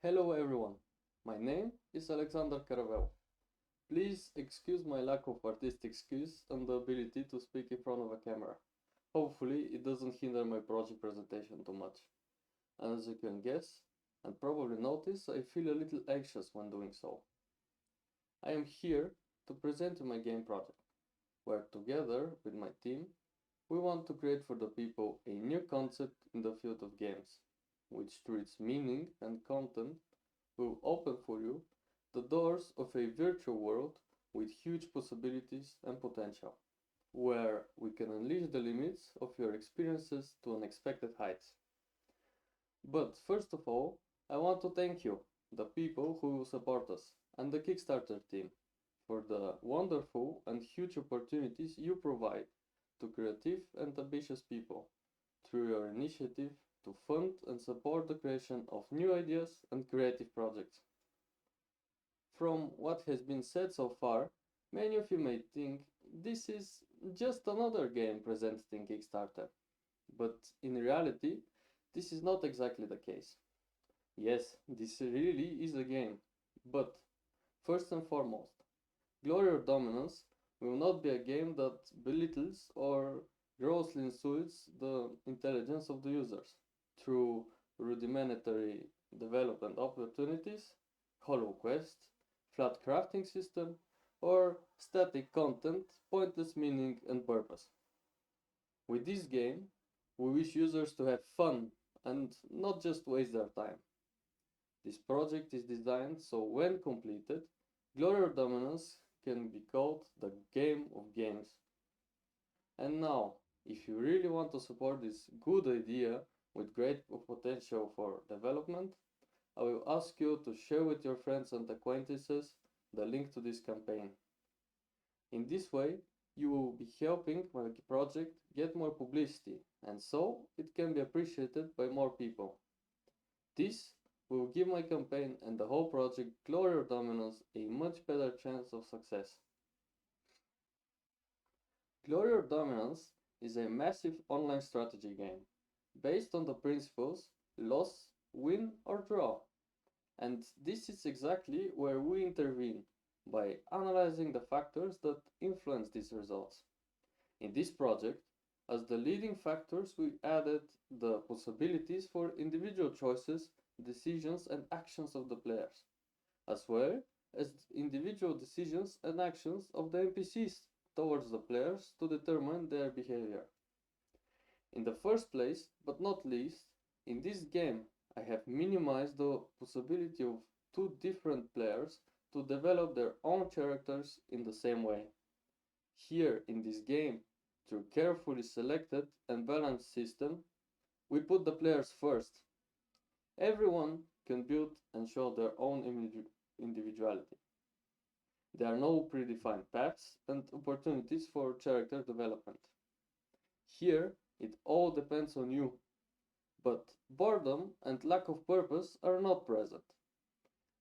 Hello everyone, my name is Alexander Caravel. Please excuse my lack of artistic skills and the ability to speak in front of a camera. Hopefully it doesn't hinder my project presentation too much. And as you can guess, and probably notice, I feel a little anxious when doing so. I am here to present you my game project, where together with my team, we want to create for the people a new concept in the field of games, which through its meaning and content will open for you the doors of a virtual world with huge possibilities and potential, where we can unleash the limits of your experiences to unexpected heights. But first of all, I want to thank you, the people who support us, and the Kickstarter team, for the wonderful and huge opportunities you provide to creative and ambitious people through your initiative to fund and support the creation of new ideas and creative projects. From what has been said so far, many of you may think this is just another game presented in Kickstarter, but in reality, this is not exactly the case. Yes, this really is a game, but first and foremost, Glory or Dominance will not be a game that belittles or grossly insults the intelligence of the users through rudimentary development opportunities, hollow quests, flat crafting system, or static content, pointless meaning and purpose. With this game, we wish users to have fun and not just waste their time. This project is designed so when completed, Glory or Dominance can be called the game of games. And now, if you really want to support this good idea with great potential for development, I will ask you to share with your friends and acquaintances the link to this campaign. In this way, you will be helping my project get more publicity, and so it can be appreciated by more people. This will give my campaign and the whole project Glory or Dominance a much better chance of success. Glory or Dominance is a massive online strategy game based on the principles loss, win or draw. And this is exactly where we intervene by analyzing the factors that influence these results. In this project, as the leading factors, we added the possibilities for individual choices, decisions and actions of the players, as well as individual decisions and actions of the NPCs towards the players to determine their behavior. In the first place, but not least, in this game I have minimized the possibility of two different players to develop their own characters in the same way. Here in this game, through carefully selected and balanced system, we put the players first. Everyone can build and show their own individuality. There are no predefined paths and opportunities for character development. Here, it all depends on you. But boredom and lack of purpose are not present.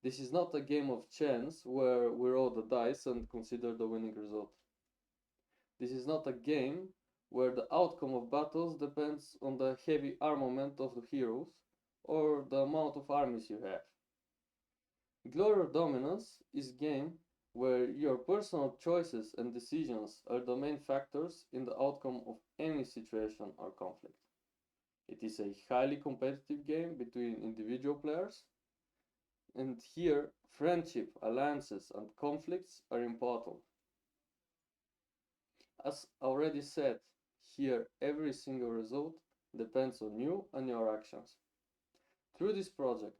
This is not a game of chance where we roll the dice and consider the winning result. This is not a game where the outcome of battles depends on the heavy armament of the heroes or the amount of armies you have. Glory or Dominance is a game where your personal choices and decisions are the main factors in the outcome of any situation or conflict. It is a highly competitive game between individual players, and here friendship, alliances and conflicts are important. As already said, here every single result depends on you and your actions. Through this project,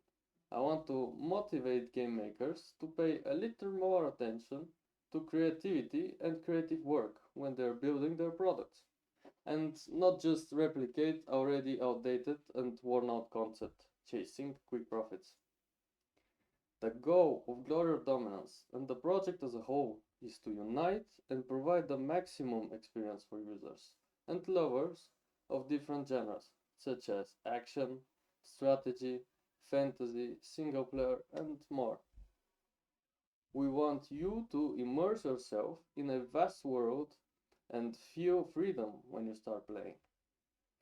I want to motivate game makers to pay a little more attention to creativity and creative work when they're building their products, and not just replicate already outdated and worn out concept, chasing quick profits. The goal of Glory or Dominance and the project as a whole is to unite and provide the maximum experience for users and lovers of different genres, such as action, strategy, fantasy, single player, and more. We want you to immerse yourself in a vast world and feel freedom when you start playing.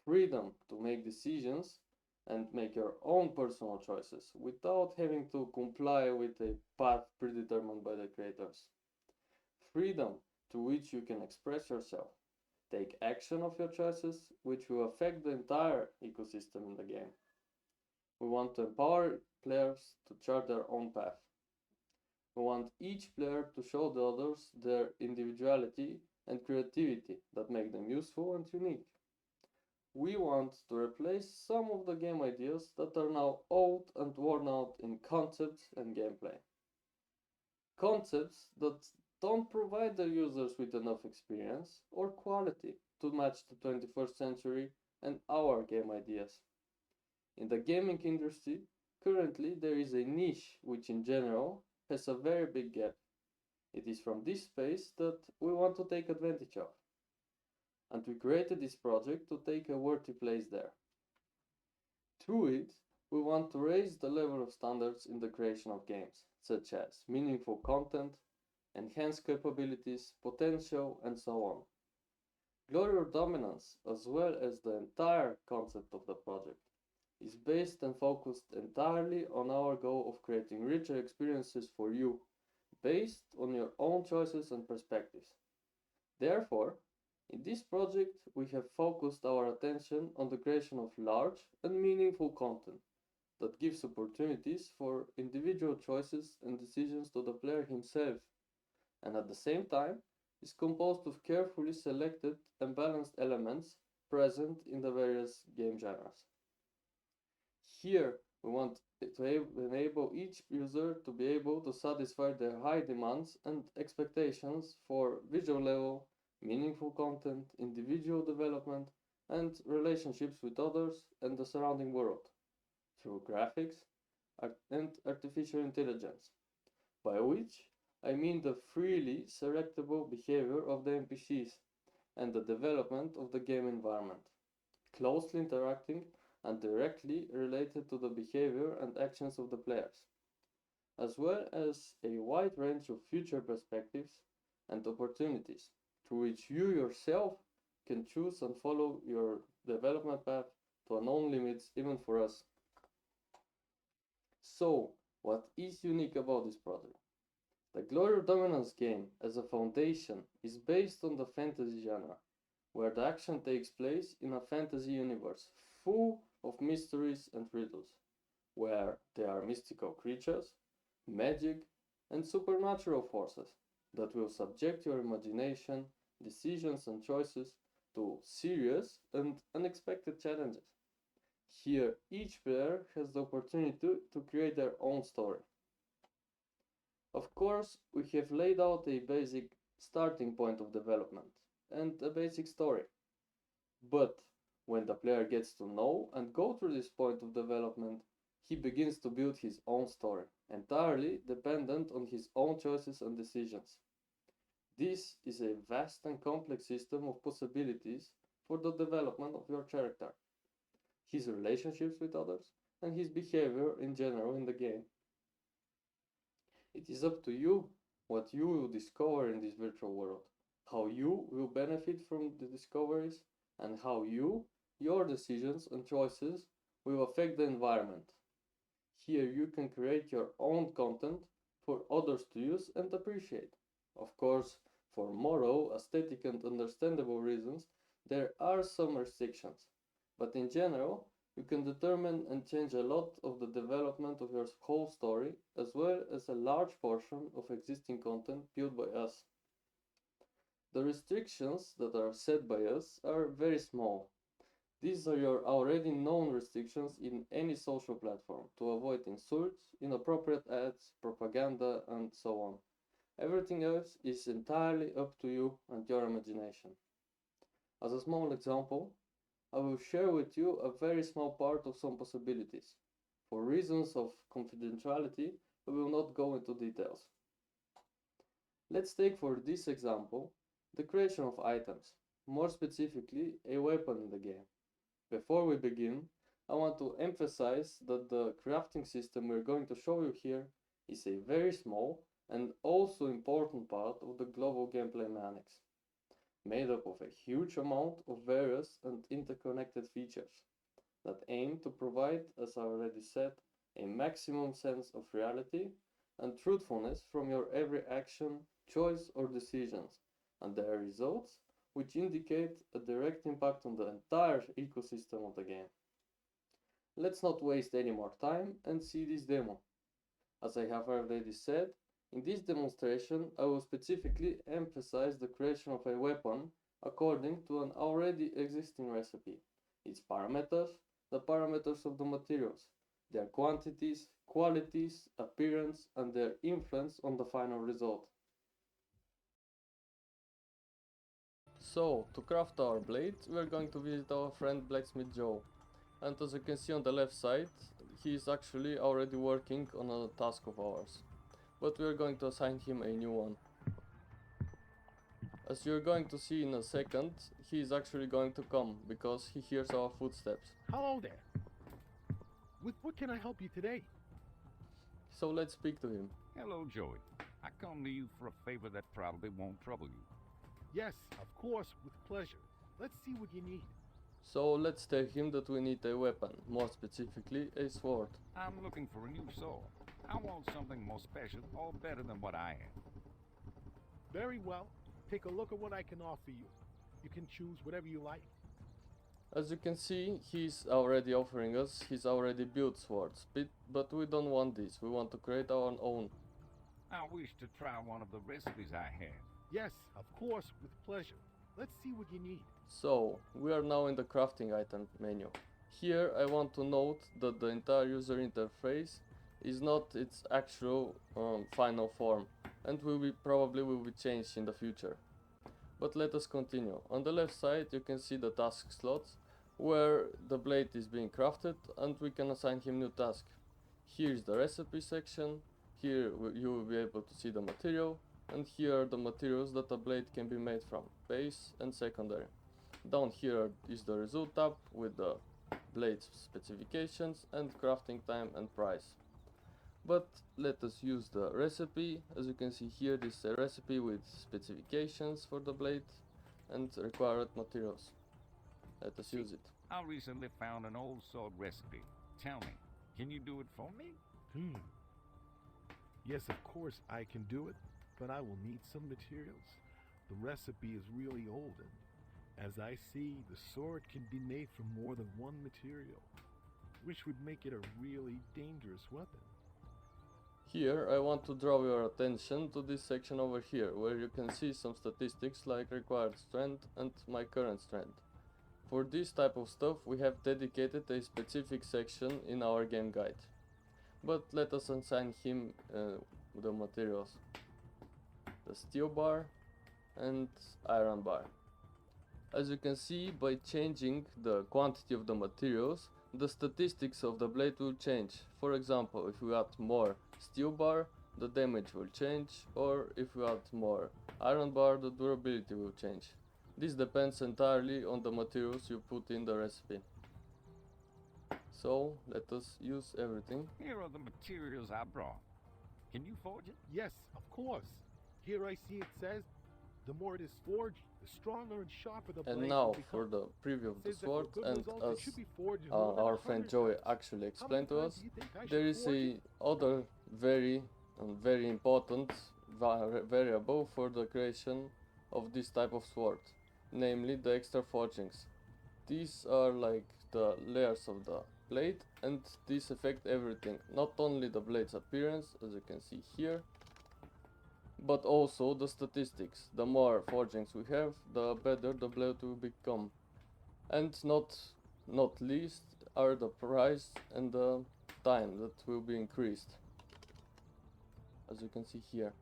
Freedom to make decisions and make your own personal choices without having to comply with a path predetermined by the creators. Freedom to which you can express yourself. Take action of your choices, which will affect the entire ecosystem in the game. We want to empower players to chart their own path. We want each player to show the others their individuality and creativity that make them useful and unique. We want to replace some of the game ideas that are now old and worn out in concepts and gameplay. Concepts that don't provide the users with enough experience or quality to match the 21st century and our game ideas. In the gaming industry, currently there is a niche which in general has a very big gap. It is from this space that we want to take advantage of. And we created this project to take a worthy place there. Through it, we want to raise the level of standards in the creation of games, such as meaningful content, enhanced capabilities, potential, and so on. Glory or Dominance, as well as the entire concept of the project, is based and focused entirely on our goal of creating richer experiences for you, based on your own choices and perspectives. Therefore, in this project, we have focused our attention on the creation of large and meaningful content that gives opportunities for individual choices and decisions to the player himself, and at the same time is composed of carefully selected and balanced elements present in the various game genres. Here, we want to enable each user to be able to satisfy their high demands and expectations for visual level, meaningful content, individual development, and relationships with others and the surrounding world through graphics and artificial intelligence, by which I mean the freely selectable behavior of the NPCs and the development of the game environment, closely interacting and directly related to the behavior and actions of the players, as well as a wide range of future perspectives and opportunities through which you yourself can choose and follow your development path to unknown limits even for us. So, what is unique about this project? The Glory of Dominance game as a foundation is based on the fantasy genre, where the action takes place in a fantasy universe full of mysteries and riddles, where there are mystical creatures, magic, and supernatural forces that will subject your imagination, decisions, and choices to serious and unexpected challenges. Here, each player has the opportunity to create their own story. Of course, we have laid out a basic starting point of development and a basic story. But when the player gets to know and go through this point of development, he begins to build his own story, entirely dependent on his own choices and decisions. This is a vast and complex system of possibilities for the development of your character, his relationships with others, and his behavior in general in the game. It is up to you what you will discover in this virtual world, how you will benefit from the discoveries, and how your decisions and choices will affect the environment. Here you can create your own content for others to use and appreciate. Of course, for moral, aesthetic, and understandable reasons, there are some restrictions, but in general, you can determine and change a lot of the development of your whole story, as well as a large portion of existing content built by us. The restrictions that are set by us are very small. These are your already known restrictions in any social platform to avoid insults, inappropriate ads, propaganda, and so on. Everything else is entirely up to you and your imagination. As a small example, I will share with you a very small part of some possibilities. For reasons of confidentiality, I will not go into details. Let's take for this example the creation of items, more specifically a weapon in the game. Before we begin, I want to emphasize that the crafting system we're going to show you here is a very small and also important part of the global gameplay mechanics, made up of a huge amount of various and interconnected features, that aim to provide, as I already said, a maximum sense of reality and truthfulness from your every action, choice, or decisions, and their results, which indicate a direct impact on the entire ecosystem of the game. Let's not waste any more time and see this demo. As I have already said, in this demonstration I will specifically emphasize the creation of a weapon according to an already existing recipe, its parameters, the parameters of the materials, their quantities, qualities, appearance, and their influence on the final result. So, to craft our blade, we are going to visit our friend Blacksmith Joe. And as you can see on the left side, he is actually already working on a task of ours. But we are going to assign him a new one. As you're going to see in a second, he is actually going to come because he hears our footsteps. Hello there. With what can I help you today? So let's speak to him. Hello, Joey. I come to you for a favor that probably won't trouble you. Yes, of course, with pleasure. Let's see what you need. So let's tell him that we need a weapon, more specifically a sword. I'm looking for a new sword. I want something more special or better than what I have. Very well. Take a look at what I can offer you. You can choose whatever you like. As you can see, he's already offering us his already built swords, but we don't want this, we want to create our own. I wish to try one of the recipes I have. Yes, of course, with pleasure. Let's see what you need. So, we are now in the crafting item menu. Here I want to note that the entire user interface is not its actual final form, and probably will be changed in the future. But let us continue. On the left side you can see the task slots where the blade is being crafted and we can assign him new task. Here is the recipe section, here you will be able to see the material, and here are the materials that a blade can be made from, base and secondary. Down here is the result tab with the blade specifications and crafting time and price. But let us use the recipe. As you can see here, this is a recipe with specifications for the blade and required materials. Let us use it. I recently found an old sword recipe. Tell me, can you do it for me? Yes, of course I can do it, but I will need some materials. The recipe is really old, and as I see, the sword can be made from more than one material, which would make it a really dangerous weapon. Here I want to draw your attention to this section over here, where you can see some statistics like required strength and my current strength. For this type of stuff we have dedicated a specific section in our game guide. But let us assign him the materials. The steel bar and iron bar. As you can see, by changing the quantity of the materials, the statistics of the blade will change. For example, if we add more steel bar, the damage will change, or if we add more iron bar, the durability will change. This depends entirely on the materials you put in the recipe. So let us use everything. Here are the materials I brought. Can you forge it? Yes, of course. Here I see it says, the more it is forged, the stronger and sharper the blade And now will for become. the preview of the Says that sword, for good and results, it as should be forged in more than our friend 100 Joey times. actually How many explained to times us, do you think I there should is forge a it? other very important variable for the creation of this type of sword, namely the extra forgings. These are like the layers of the blade, and these affect everything, not only the blade's appearance, as you can see here, but also the statistics. The more forgings we have, the better the blade will become. And not least are the price and the time that will be increased, as you can see here.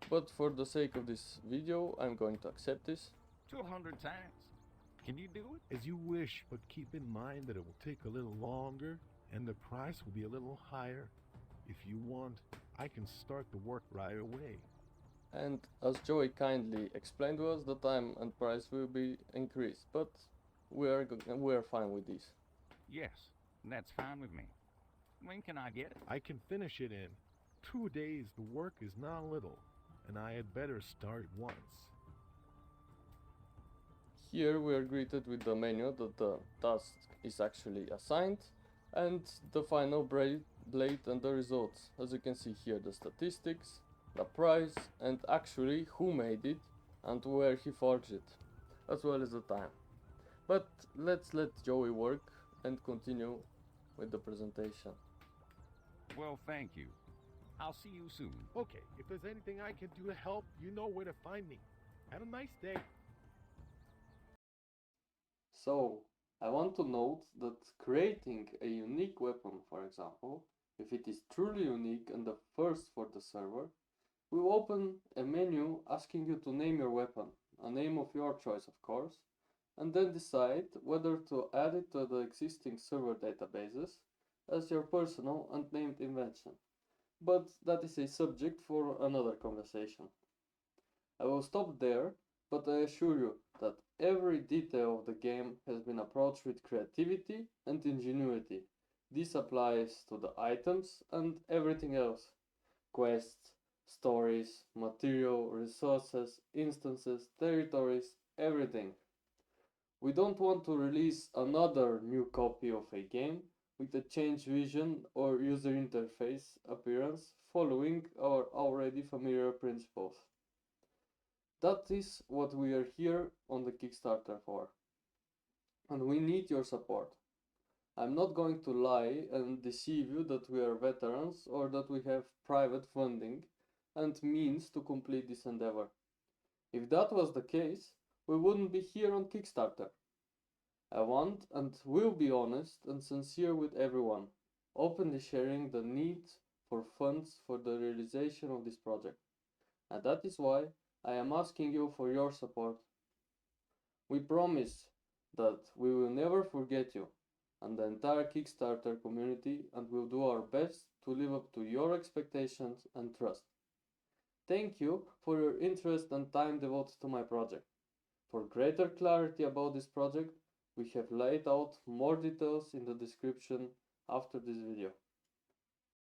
But for the sake of this video, I'm going to accept this. 200 times. Can you do it? As you wish, but keep in mind that it will take a little longer and the price will be a little higher. If you want, I can start the work right away. And as Joey kindly explained to us, the time and price will be increased, but we are fine with this. Yes, that's fine with me. When can I get it? I can finish it in 2 days. The work is not little, and I had better start once. Here we are greeted with the menu that the task is actually assigned and the final blade and the results. As you can see here, the statistics, the price, and actually who made it and where he forged it, as well as the time. But let's let Joey work and continue with the presentation. Well, thank you. I'll see you soon. Okay, if there's anything I can do to help, you know where to find me. Have a nice day. So, I want to note that creating a unique weapon, for example, if it is truly unique and the first for the server, will open a menu asking you to name your weapon, a name of your choice of course, and then decide whether to add it to the existing server databases as your personal and named invention. But that is a subject for another conversation. I will stop there, but I assure you that every detail of the game has been approached with creativity and ingenuity. This applies to the items and everything else. Quests, stories, material, resources, instances, territories, everything. We don't want to release another new copy of a game with a changed vision or user interface appearance following our already familiar principles. That is what we are here on the Kickstarter for. And we need your support. I'm not going to lie and deceive you that we are veterans or that we have private funding and means to complete this endeavor. If that was the case, we wouldn't be here on Kickstarter. I want and will be honest and sincere with everyone, openly sharing the need for funds for the realization of this project. And that is why I am asking you for your support. We promise that we will never forget you and the entire Kickstarter community and will do our best to live up to your expectations and trust. Thank you for your interest and time devoted to my project. For greater clarity about this project, we have laid out more details in the description after this video.